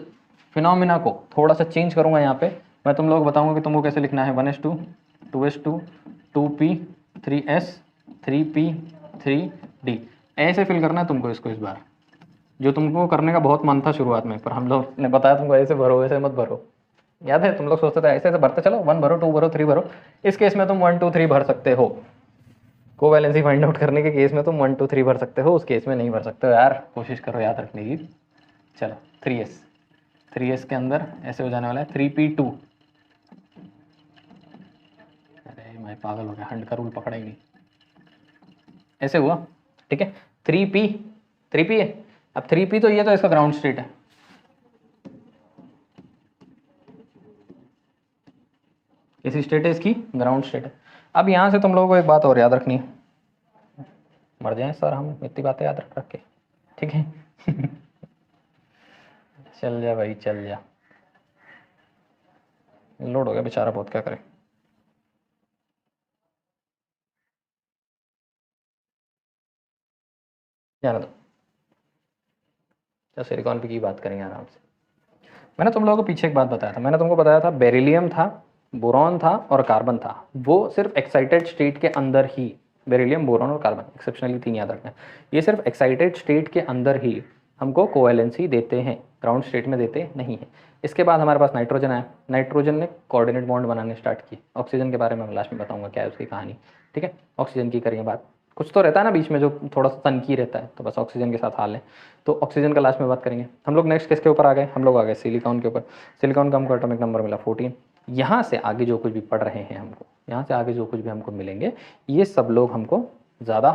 फिनोमिना को थोड़ा सा चेंज करूंगा, यहाँ पे मैं तुम लोग बताऊंगा कि तुमको कैसे लिखना है 1s2 2s2 2p 3s 3p 3d, ऐसे फिल करना है तुमको इसको इस बार। जो तुमको करने का बहुत मन था शुरुआत में, पर हम लोग ने बताया तुमको ऐसे भरो, ऐसे मत भरो। याद है तुम लोग सोचते थे ऐसे ऐसे भरते चलो, 1 भरो 2 भरो 3 भरो। इस केस में तुम 1 2 3 भर सकते हो, कोवैलेंसी फाइंड आउट करने के केस में तुम 1 2 3 भर सकते हो, उस केस में नहीं भर सकते हो यार, कोशिश करो याद रखने की। चलो 3s के अंदर ऐसे हो जाने वाला है 3p2, अरे मैं पागल हो गया, हंड का रूल पकड़ा ही नहीं, ऐसे हुआ, ठीक है। 3p है, अब 3p तो ये तो इसका ग्राउंड स्टेट है, इसी स्टेट है इसकी ग्राउंड स्टेट है। अब यहाँ से तुम लोगों को एक बात और याद रखनी है, मर जाए सर हम इतनी बातें याद रख के, ठीक है चल जा भाई चल जा, लोड हो गया बेचारा बहुत, क्या करे। जाना दो, चल सिलिकॉन पे की बात करेंगे आराम से। मैंने तुम लोगों को पीछे एक बात बताया था, मैंने तुमको बताया था बेरिलियम था, बोरॉन था और कार्बन था, वो सिर्फ एक्साइटेड स्टेट के अंदर ही, बेरिलियम बोरॉन और कार्बन एक्सेप्शनली 3 याद रखना है, ये सिर्फ एक्साइटेड स्टेट के अंदर ही हमको कोवैलेंसी देते हैं, ग्राउंड स्टेट में देते नहीं हैं। इसके बाद हमारे पास नाइट्रोजन आया, नाइट्रोजन ने कोऑर्डिनेट बॉन्ड बनाने स्टार्ट किए। ऑक्सीजन के बारे में लास्ट में बताऊंगा क्या है उसकी कहानी, ठीक है। ऑक्सीजन की करेंगे बात, कुछ तो रहता है ना बीच में जो थोड़ा सा तनकी रहता है, तो बस ऑक्सीजन के साथ हाल है, तो ऑक्सीजन का लास्ट में बात करेंगे। हम लोग नेक्स्ट किसके ऊपर आ गए, हम लोग आ गए सिलिकॉन के ऊपर। सिलिकॉन का हमको एटॉमिक नंबर मिला 14। यहाँ से आगे जो कुछ भी पढ़ रहे हैं हमको, यहाँ से आगे जो कुछ भी हमको मिलेंगे, ये सब लोग हमको ज़्यादा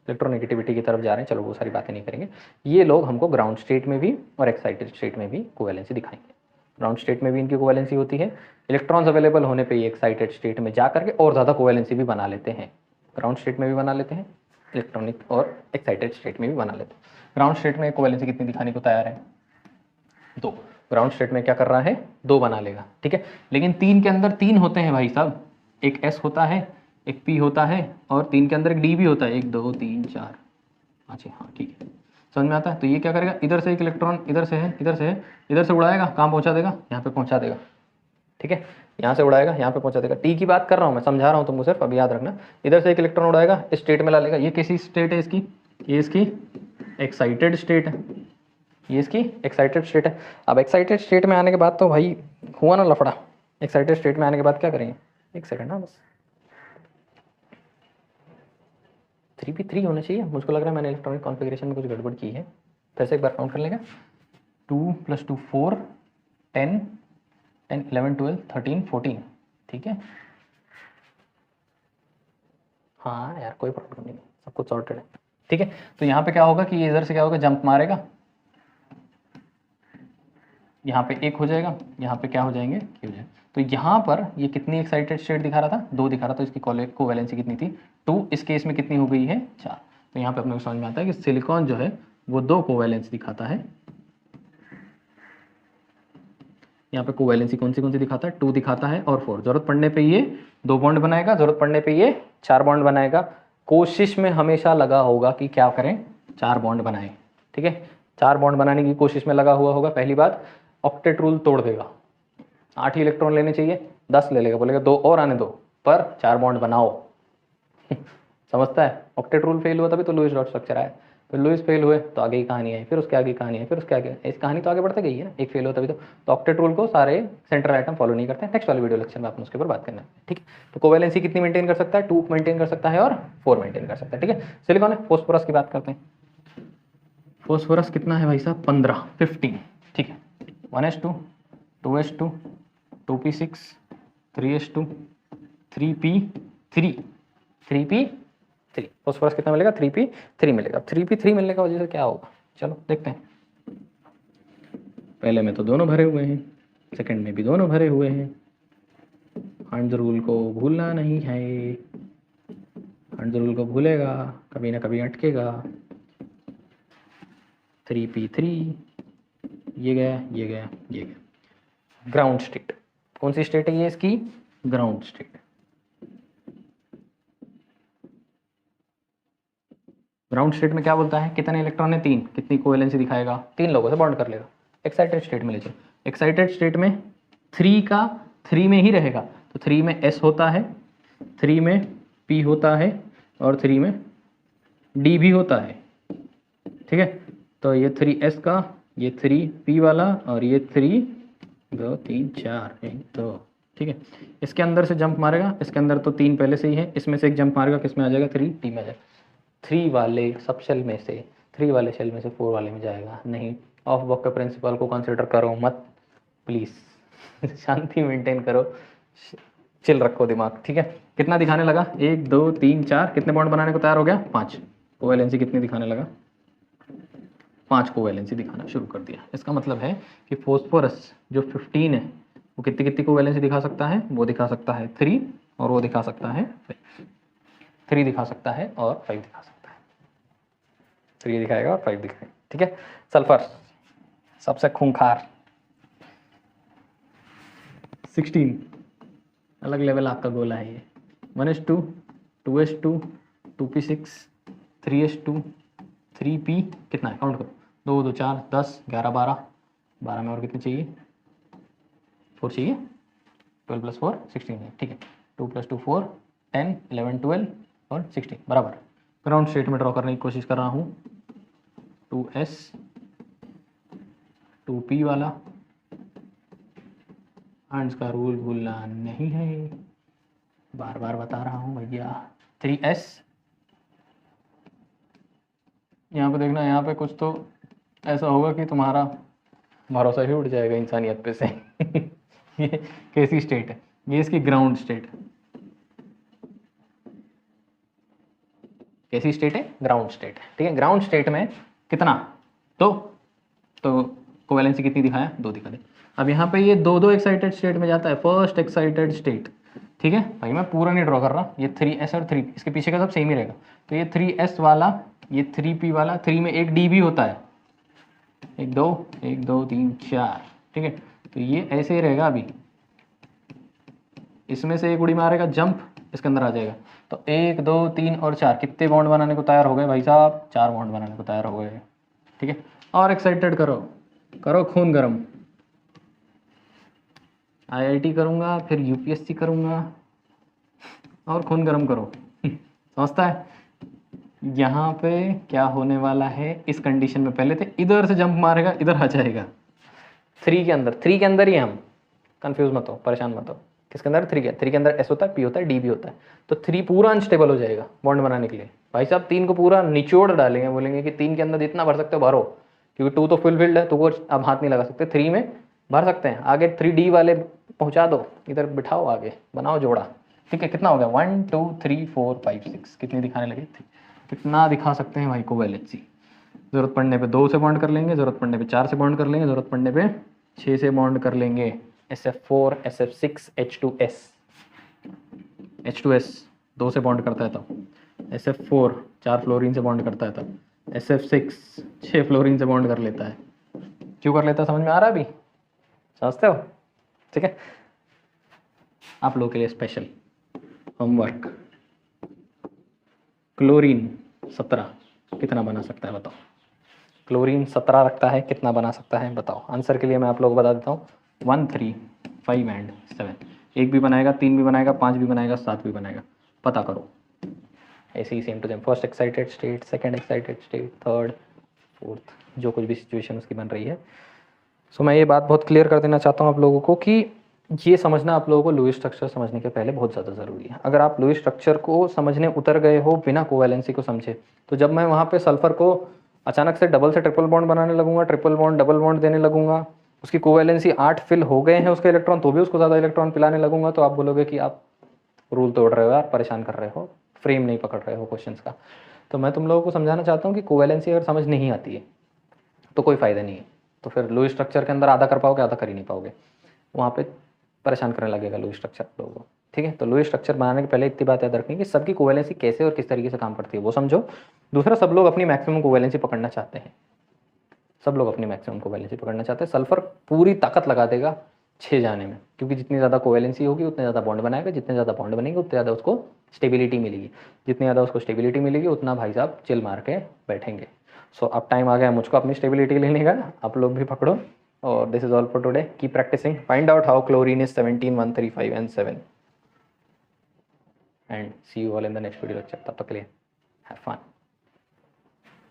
इलेक्ट्रोनेगेटिविटी की तरफ जा रहे हैं, चलो वो सारी बातें नहीं करेंगे। ये लोग हमको ग्राउंड स्टेट में भी और एक्साइटेड स्टेट में भी कोवैलेंसी दिखाएंगे। ग्राउंड स्टेट में भी इनकी कोवैलेंसी होती है, इलेक्ट्रॉन्स अवेलेबल होने पे ये एक्साइटेड स्टेट में जा करके और ज़्यादा कोवैलेंसी भी बना लेते हैं। ग्राउंड स्टेट में भी बना लेते हैं, इलेक्ट्रॉनिक और एक्साइटेड स्टेट में भी बना लेते हैं। ग्राउंड स्टेट में कोवैलेंसी कितनी दिखाने को तैयार है? 2। ग्राउंड स्टेट में क्या कर रहा है? 2 बना लेगा, ठीक है। लेकिन 3 के अंदर 3 होते हैं भाई साहब, एक S होता है, एक P होता है और 3 के अंदर एक D भी होता है, 1 2 3 4 5 हाँ ठीक है, समझ में आता है। तो ये क्या करेगा, इधर से एक इलेक्ट्रॉन इधर से है, इधर से है, इधर से उड़ाएगा, कहाँ पहुँचा देगा? यहाँ पे पहुँचा देगा, ठीक है। यहाँ से उड़ाएगा, यहाँ पे पहुँचा देगा। टी की बात कर रहा हूँ मैं, समझा रहा हूँ तुमको सिर्फ, अभी याद रखना। इधर से एक इलेक्ट्रॉन उड़ाएगा, इस स्टेट में ला लेगा। ये कैसी स्टेट है इसकी? ये इसकी एक्साइटेड स्टेट है, ये इसकी एक्साइटेड स्टेट है। अब एक्साइटेड स्टेट में आने के बाद तो भाई हुआ ना लफड़ा। एक्साइटेड स्टेट में आने के बाद क्या करेंगे? एक सेकंड ना बस, 3p3 होना चाहिए। मुझको लग रहा है मैंने इलेक्ट्रॉनिक कॉन्फ़िगरेशन में कुछ गड़बड़ की है, फिर से एक बार काउंट कर लेगा। 2 + 2 4 10 10 11 12 13 14, ठीक है। हाँ यार कोई प्रॉब्लम नहीं, सब कुछ सॉर्टेड है, ठीक है। तो यहाँ पे क्या होगा कि ये इधर से क्या होगा, जंप मारेगा, यहाँ पे 1 हो जाएगा, यहाँ पे क्या हो जाएंगे, क्या हो जाएगा। तो यहाँ पर ये कितनी एक्साइटेड स्टेट दिखा रहा था? 2 दिखा रहा था। तो इसकी कोवैलेंसी कितनी थी? 2। इस केस में कितनी हो गई है? 4। तो यहाँ पे अपने को समझ में आता है कि सिलिकॉन जो है वो 2 कोवैलेंसी दिखाता है। यहाँ पे कोवैलेंसी कौन सी दिखाता है? 2 दिखाता है और 4। जरूरत पड़ने पे ये 2 बॉन्ड बनाएगा, जरूरत पड़ने पे ये 4 बॉन्ड बनाएगा। कोशिश में हमेशा लगा होगा कि क्या करें, 4 बॉन्ड बनाएं, ठीक है। 4 बॉन्ड बनाने की कोशिश में लगा हुआ होगा। पहली बात, ऑक्टेट रूल तोड़ देगा। 8 ही इलेक्ट्रॉन लेने चाहिए, 10 ले लेगा, बोलेगा 2 और आने दो, पर 4 बॉन्ड बनाओ। समझता है? ऑक्टेट रूल फेल हुआ तभी तो लुईस डॉट स्ट्रक्चर आया। फिर लुईस फेल हुए तो आगे की कहानी आई, फिर उसके आगे कहानी आई, फिर उसके आगे, इस कहानी तो आगे बढ़ते गई है ना। एक फेल हुआ तभी तो ऑक्टेट रूल को सारे सेंट्रल आइटम फॉलो नहीं करते हैं। नेक्स्ट वाले वीडियो लेक्चर में आपने उसके ऊपर बात करना है, ठीक है। तो कोवैलेंसी कितनी मेंटेन कर सकता है? 2 मेंटेन कर सकता है और 4 मेंटेन कर सकता है, ठीक है। सिलिकॉन है। फोस्फोरस की बात करते हैं। फोस्फोरस कितना है भाई साहब? 15, ठीक है। 1s2 2s2 2p6 3s2 3p3 3p3। Phosphorus कितना मिलेगा? 3p3 मिलेगा। 3p3 मिलने का वजह से क्या होगा, चलो देखते हैं। पहले में तो दोनों भरे हुए हैं, सेकंड में भी दोनों भरे हुए हैं। हंड्स रूल को भूलना नहीं है, हंड्स रूल को भूलेगा कभी ना कभी अटकेगा। 3p3, ये गया ये गया ये गया। ग्राउंड स्टेट कौन सी स्टेट है? ये इसकी ग्राउंड स्टेट। ग्राउंड स्टेट में क्या बोलता है? कितने इलेक्ट्रॉन है? 3। कितनी कोवैलेंसी दिखाएगा? 3 लोगों से बॉन्ड कर लेगा। एक्साइटेड स्टेट में ले चलो। एक्साइटेड स्टेट में 3 का 3 में ही रहेगा, तो 3 में S होता है, 3 में P होता है और 3 में D भी होता है, ठीक है। तो ये 3S का, ये 3P वाला और ये 3 2 3 4 1 2, ठीक है। इसके अंदर से जंप मारेगा, इसके अंदर तो 3 पहले से ही है, इसमें से एक जंप मारेगा, किस में आ जाएगा? 3T में आ जाएगा। 3 वाले सब शेल में से 3 वाले शेल में से 4 वाले में जाएगा। नहीं, ऑफ बॉक के प्रिंसिपल को कंसिडर करो मत प्लीज़। शांति मेंटेन करो, चिल रखो दिमाग, ठीक है। कितना दिखाने लगा? 1 2 3 4, कितने बॉन्ड बनाने को तैयार हो गया? 5। कोवैलेंसी कितनी दिखाने लगा? 5 कोवैलेंसी दिखाना शुरू कर दिया। इसका मतलब है कि फोस्फोरस जो 15 है वो कितनी कितनी कोवैलेंसी दिखा सकता है? वो दिखा सकता है 3 और वो दिखा सकता है 3 दिखा सकता है और 5 दिखा सकता है। 3 दिखाएगा और 5 दिखाएगा, ठीक है। सल्फर सबसे खूंखार 16, अलग लेवल आपका गोला है ये। 1s2 2s2 2p6 3s2 3p, कितना है काउंट करो? 2 2 4 10 11 12, 12 में और कितने चाहिए? 4 चाहिए। 12 + 4 16 है, ठीक है। 2 + 2 4 10 11 12 और 16 बराबर। ग्राउंड स्टेट में ड्रॉ करने की कोशिश कर रहा हूँ। 2s 2p वाला, हंड्स का रूल भूलना नहीं है, बार बार बता रहा हूँ भैया। 3s, यहाँ पे देखना, यहाँ पे कुछ तो ऐसा होगा कि तुम्हारा भरोसा ही उठ जाएगा इंसानियत पे से। ये कैसी स्टेट है? ये इसकी ग्राउंड स्टेट है। कैसी स्टेट है? ग्राउंड स्टेट है। ठीक है, ग्राउंड स्टेट में कितना, तो कोवैलेंसी कितनी दिखाया? 2 दिखा दे। अब यहाँ पे ये दो एक्साइटेड स्टेट में जाता है, फर्स्ट एक्साइटेड स्टेट। ठीक है भाई, मैं पूरा नहीं ड्रॉ कर रहा, ये 3s और 3p इसके पीछे का सब सेम ही रहेगा। तो ये 3s वाला, ये 3p वाला, 3 में एक d भी होता है, 1 2 1 2 3 4। ठीक है, तो ये ऐसे ही रहेगा। अभी इसमें से एक उड़ी मारेगा, जंप, इसके अंदर आ जाएगा। तो 1 2 3 और 4 कितने बॉन्ड बनाने को तैयार हो गए भाई साहब? 4 बॉन्ड बनाने को तैयार हो गए। ठीक है, और एक्साइटेड करो, करो खून गरम। IIT करूँगा, फिर UPSC करूँगा, और खून गरम करो। समझता है यहाँ पे क्या होने वाला है? इस कंडीशन में पहले थे, इधर से जंप मारेगा, इधर आ जाएगा 3 के अंदर। 3 के अंदर ही हम, कंफ्यूज मत हो, परेशान मत हो। किसके अंदर? 3 के। 3 के अंदर S होता है, P होता है, D भी होता है। तो 3 पूरा अनस्टेबल हो जाएगा बॉन्ड बनाने के लिए। भाई साहब 3 को पूरा निचोड़ डालेंगे, बोलेंगे कि 3 के अंदर जितना भर सकते हो भरो, क्योंकि 2 तो फुलफिल्ड है, तो वो अब हाथ नहीं लगा सकते। 3 में भर सकते हैं। आगे 3D वाले पहुंचा दो, इधर बिठाओ, आगे बनाओ जोड़ा। ठीक है, कितना हो गया? 1 2 3 4 5 6। कितनी दिखाने लगे? कितना दिखा सकते हैं भाई कोवैलेंसी? जरूरत पड़ने पे 2 से बॉन्ड कर लेंगे, जरूरत पड़ने पे 4 से बॉन्ड कर लेंगे, जरूरत पड़ने पे 6 से बॉन्ड कर लेंगे। SF4 SF6 H2S। H2S 2 से बॉन्ड करता है तब। SF4 4 फ्लोरीन से बॉन्ड करता है तब। SF6 6 फ्लोरीन से बॉन्ड कर लेता है। क्यों कर लेता है? समझ में आ रहा है अभी? समझते हो? ठीक है, आप लोगों के लिए स्पेशल होमवर्क। क्लोरीन 17 कितना बना सकता है बताओ? क्लोरीन 17 रखता है, कितना बना सकता है बताओ? आंसर के लिए मैं आप लोगों को बता देता हूँ, 1 3 5 एंड 7। 1 भी बनाएगा, 3 भी बनाएगा, 5 भी बनाएगा, 7 भी बनाएगा। पता करो। ऐसे ही same to same, first excited state, second excited state, third, fourth, जो कुछ भी सिचुएशन उसकी बन रही है। सो मैं ये बात बहुत क्लियर कर देना चाहता हूँ आप लोगों को कि ये समझना आप लोगों को लुईस स्ट्रक्चर समझने के पहले बहुत ज़्यादा ज़रूरी है। अगर आप लुईस स्ट्रक्चर को समझने उतर गए हो बिना कोवैलेंसी को समझे, तो जब मैं वहाँ पे सल्फर को अचानक से डबल से ट्रिपल बॉन्ड बनाने लगूंगा, ट्रिपल बॉन्ड डबल बॉन्ड देने लगूंगा, उसकी कोवैलेंसी 8 फिल हो गए हैं उसके इलेक्ट्रॉन, तो भी उसको ज़्यादा इलेक्ट्रॉन पिलाने लगूंगा, तो आप बोलोगे कि आप रूल तोड़ रहे हो यार, परेशान कर रहे हो, फ्रेम नहीं पकड़ रहे हो क्वेश्चंस का। तो मैं तुम लोगों को समझाना चाहता हूँ कि कोवैलेंसी अगर समझ नहीं आती है तो कोई फ़ायदा नहीं है। तो फिर लुईस स्ट्रक्चर के अंदर आधा कर पाओगे, आधा कर ही नहीं पाओगे, वहाँ पे परेशान करने लगेगा लुईस स्ट्रक्चर लोगों को। ठीक है, तो लुईस स्ट्रक्चर बनाने के पहले इतनी बात याद रखनी कि सबकी कोवैलेंसी कैसे और किस तरीके से काम करती है वो समझो। दूसरा, सब लोग अपनी मैक्सिमम कोवैलेंसी पकड़ना चाहते हैं, सब लोग अपनी मैक्सिमम कोवैलेंसी पकड़ना चाहते हैं। सल्फर पूरी ताकत लगा देगा 6 जाने में, क्योंकि जितनी ज़्यादा कोवैलेंसी होगी उतने ज़्यादा बॉन्ड बनाएगा, जितने ज़्यादा बॉन्ड बनेंगे उतने ज़्यादा उसको स्टेबिलिटी मिलेगी, जितनी ज़्यादा उसको स्टेबिलिटी मिलेगी उतना भाई साहब चिल मार के बैठेंगे। सो अब टाइम आ गया मुझको अपनी स्टेबिलिटी लेने का, आप लोग भी पकड़ो। और this is all for today, keep practicing, find out how chlorine is 17 1 3 5 and 7 and see you all in the next video lecture. तब तक के लिए हैव फन।